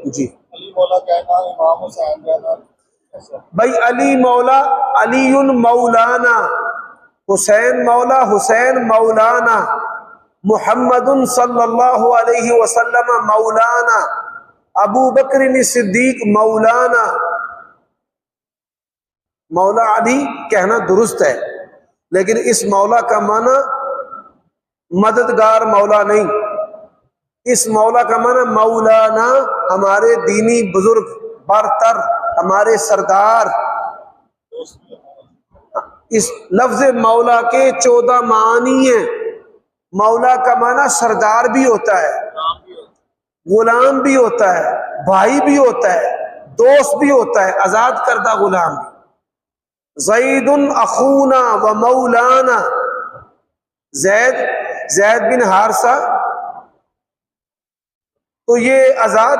جی علی مولا کہنا، امام حسین کہنا، بھائی علی مولا، علی مولانا، حسین مولا، حسین مولانا، محمد صلی اللہ علیہ وسلم مولانا، ابو بکر صدیق مولانا۔ مولا علی کہنا درست ہے، لیکن اس مولا کا معنی مددگار مولا نہیں، اس مولا کا معنی مولانا، ہمارے دینی بزرگ برتر، ہمارے سردار۔ اس لفظ مولا کے 14 معانی ہیں۔ مولا کا معنی سردار بھی ہوتا ہے، غلام بھی ہوتا ہے، بھائی بھی ہوتا ہے، دوست بھی ہوتا ہے، آزاد کردہ غلام بھی۔ زید اخونا و مولانا، زید بن حارثہ، تو یہ آزاد